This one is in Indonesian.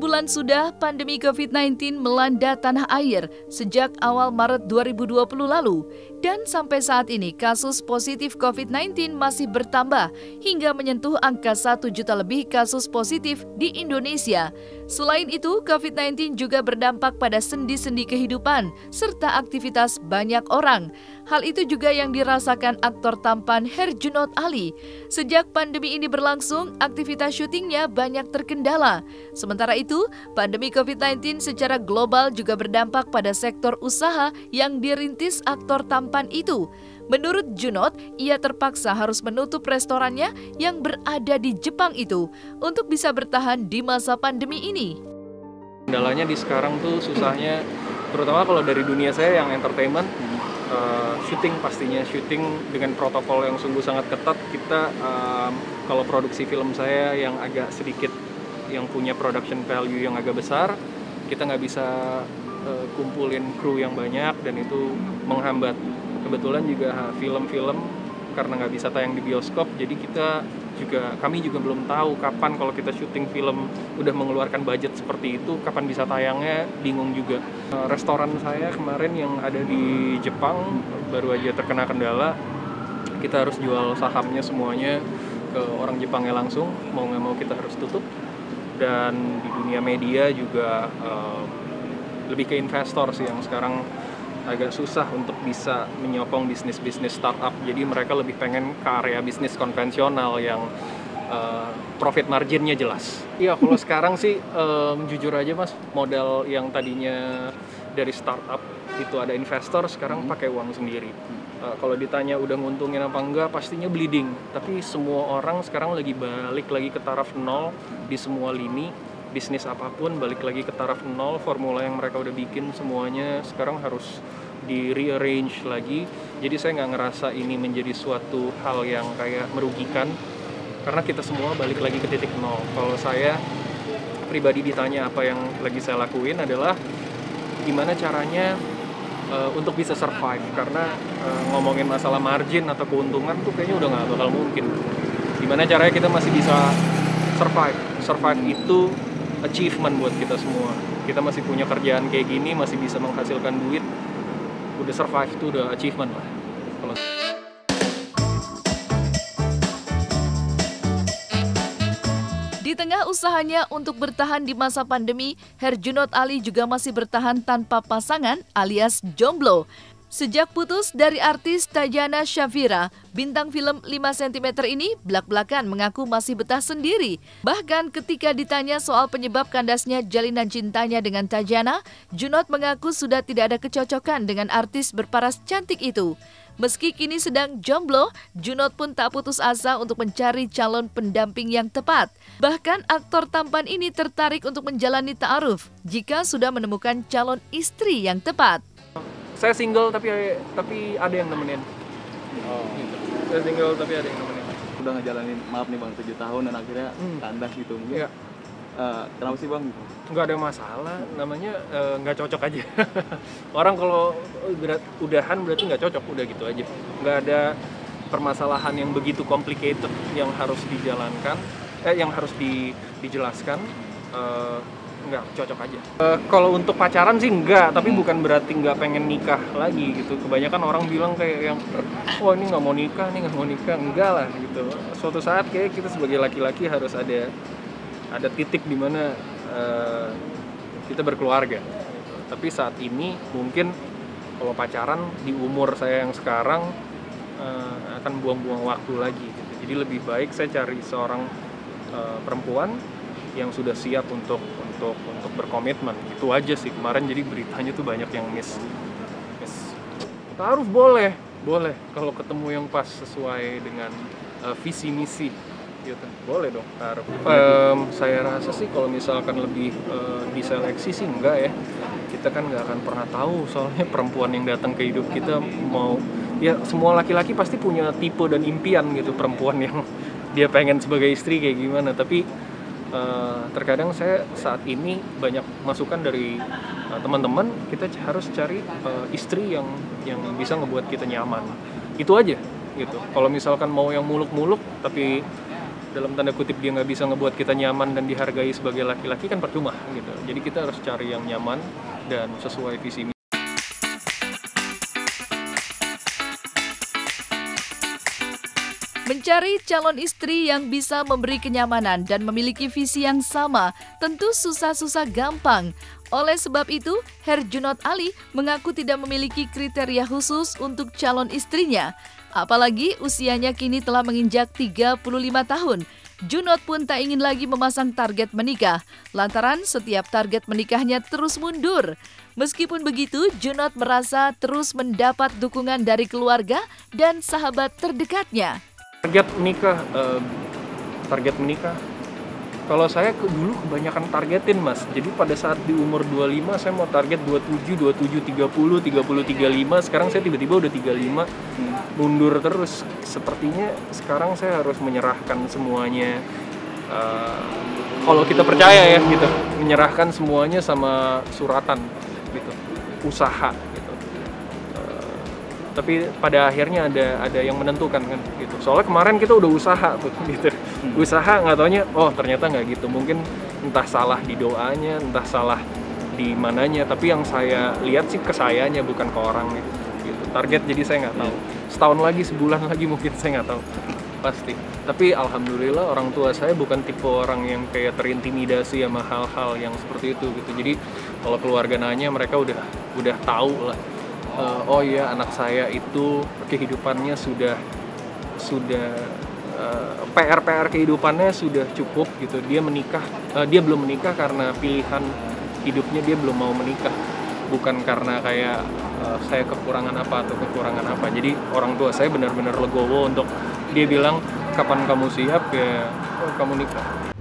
Bulan sudah pandemi COVID-19 melanda tanah air sejak awal Maret 2020 lalu. Dan sampai saat ini kasus positif COVID-19 masih bertambah hingga menyentuh angka 1 juta lebih kasus positif di Indonesia. Selain itu, COVID-19 juga berdampak pada sendi-sendi kehidupan serta aktivitas banyak orang. Hal itu juga yang dirasakan aktor tampan Herjunot Ali. Sejak pandemi ini berlangsung, aktivitas syutingnya banyak terkendala. Sementara itu, pandemi COVID-19 secara global juga berdampak pada sektor usaha yang dirintis aktor tampan itu. Menurut Junot, ia terpaksa harus menutup restorannya yang berada di Jepang itu untuk bisa bertahan di masa pandemi ini. Kendalanya di sekarang tuh susahnya, terutama kalau dari dunia saya yang entertainment, syuting pastinya, syuting dengan protokol yang sungguh sangat ketat. Kita kalau produksi film saya yang agak sedikit, yang punya production value yang agak besar, kita nggak bisa kumpulin kru yang banyak dan itu menghambat. Kebetulan juga film-film karena nggak bisa tayang di bioskop, jadi kami juga belum tahu kapan kalau kita syuting film udah mengeluarkan budget seperti itu, kapan bisa tayangnya, bingung juga. Restoran saya kemarin yang ada di Jepang baru aja terkena kendala, kita harus jual sahamnya semuanya ke orang Jepangnya langsung, mau nggak mau kita harus tutup. Dan di dunia media juga lebih ke investor sih yang sekarang agak susah untuk bisa menyokong bisnis-bisnis startup. Jadi mereka lebih pengen ke area bisnis konvensional yang profit marginnya jelas. Iya, kalau sekarang sih jujur aja Mas, modal yang tadinya dari startup itu ada investor, sekarang pakai uang sendiri. Kalau ditanya udah nguntungin apa enggak, pastinya bleeding. Tapi semua orang sekarang lagi balik lagi ke taraf nol di semua lini. Bisnis apapun balik lagi ke taraf nol, formula yang mereka udah bikin semuanya sekarang harus di rearrange lagi. Jadi saya nggak ngerasa ini menjadi suatu hal yang kayak merugikan, karena kita semua balik lagi ke titik nol. Kalau saya pribadi ditanya apa yang lagi saya lakuin adalah gimana caranya untuk bisa survive, karena ngomongin masalah margin atau keuntungan tuh kayaknya udah nggak bakal mungkin. Gimana caranya kita masih bisa survive itu achievement buat kita semua. Kita masih punya kerjaan kayak gini, masih bisa menghasilkan duit, udah survive itu udah achievement lah. Kalau di tengah usahanya untuk bertahan di masa pandemi, Herjunot Ali juga masih bertahan tanpa pasangan alias jomblo. Sejak putus dari artis Tajana Shafira, bintang film 5 cm ini belak-belakan mengaku masih betah sendiri. Bahkan ketika ditanya soal penyebab kandasnya jalinan cintanya dengan Tajana, Junot mengaku sudah tidak ada kecocokan dengan artis berparas cantik itu. Meski kini sedang jomblo, Junot pun tak putus asa untuk mencari calon pendamping yang tepat. Bahkan aktor tampan ini tertarik untuk menjalani ta'aruf jika sudah menemukan calon istri yang tepat. saya single tapi ada yang nemenin. Gitu. Saya single tapi ada yang nemenin. Udah ngejalanin, maaf nih Bang, 7 tahun dan akhirnya kandas gitu mungkin. Iya. Kenapa sih Bang? Nggak ada masalah, namanya nggak cocok aja. Orang kalau udahan berarti nggak cocok, udah gitu aja. Nggak ada permasalahan yang begitu complicated yang harus dijalankan, yang harus dijelaskan. Nggak cocok aja. Kalau untuk pacaran sih enggak, tapi bukan berarti nggak pengen nikah lagi gitu. Kebanyakan orang bilang kayak yang, wah ini nggak mau nikah, enggak lah gitu. Suatu saat kayak kita sebagai laki-laki harus ada titik di mana kita berkeluarga. Tapi saat ini mungkin kalau pacaran di umur saya yang sekarang akan buang-buang waktu lagi gitu. Jadi lebih baik saya cari seorang perempuan yang sudah siap untuk berkomitmen. Itu aja sih. Kemarin jadi beritanya tuh banyak yang miss. Taruh boleh kalau ketemu yang pas sesuai dengan visi misi gitu. Boleh dong taruh. Saya rasa sih kalau misalkan lebih diseleksi sih enggak ya. Kita kan nggak akan pernah tahu, soalnya perempuan yang datang ke hidup kita mau, ya semua laki-laki pasti punya tipe dan impian gitu perempuan yang dia pengen sebagai istri kayak gimana. Tapi terkadang saya saat ini banyak masukan dari teman-teman, kita harus cari istri yang bisa ngebuat kita nyaman. Itu aja gitu. Kalau misalkan mau yang muluk-muluk tapi dalam tanda kutip dia nggak bisa ngebuat kita nyaman dan dihargai sebagai laki-laki, kan percuma gitu. Jadi kita harus cari yang nyaman dan sesuai visi misi. Mencari calon istri yang bisa memberi kenyamanan dan memiliki visi yang sama tentu susah-susah gampang. Oleh sebab itu, Herjunot Ali mengaku tidak memiliki kriteria khusus untuk calon istrinya. Apalagi usianya kini telah menginjak 35 tahun. Junot pun tak ingin lagi memasang target menikah, lantaran setiap target menikahnya terus mundur. Meskipun begitu, Junot merasa terus mendapat dukungan dari keluarga dan sahabat terdekatnya. Target menikah. Kalau saya dulu kebanyakan targetin, Mas. Jadi pada saat di umur 25 saya mau target 27, 30, 35. Sekarang saya tiba-tiba udah 35. Mundur terus. Sepertinya sekarang saya harus menyerahkan semuanya. Kalau kita percaya ya gitu, menyerahkan semuanya sama suratan gitu. Usaha gitu. Tapi pada akhirnya ada yang menentukan kan gitu. Soalnya kemarin kita udah usaha tuh gitu. Usaha nggak taunya, oh ternyata nggak gitu. Mungkin entah salah di doanya, entah salah di mananya. Tapi yang saya lihat sih ke sayanya, bukan ke orang gitu. Target jadi saya nggak tahu. Setahun lagi, sebulan lagi mungkin saya nggak tahu pasti. Tapi alhamdulillah orang tua saya bukan tipe orang yang kayak terintimidasi sama hal-hal yang seperti itu gitu. Jadi kalau keluarga nanya, mereka udah tahu lah. Oh iya, anak saya itu kehidupannya sudah PR kehidupannya sudah cukup gitu. Dia belum menikah karena pilihan hidupnya, dia belum mau menikah, bukan karena kayak saya kekurangan apa atau kekurangan apa. Jadi orang tua saya benar-benar legowo untuk dia bilang kapan kamu siap ya kamu nikah.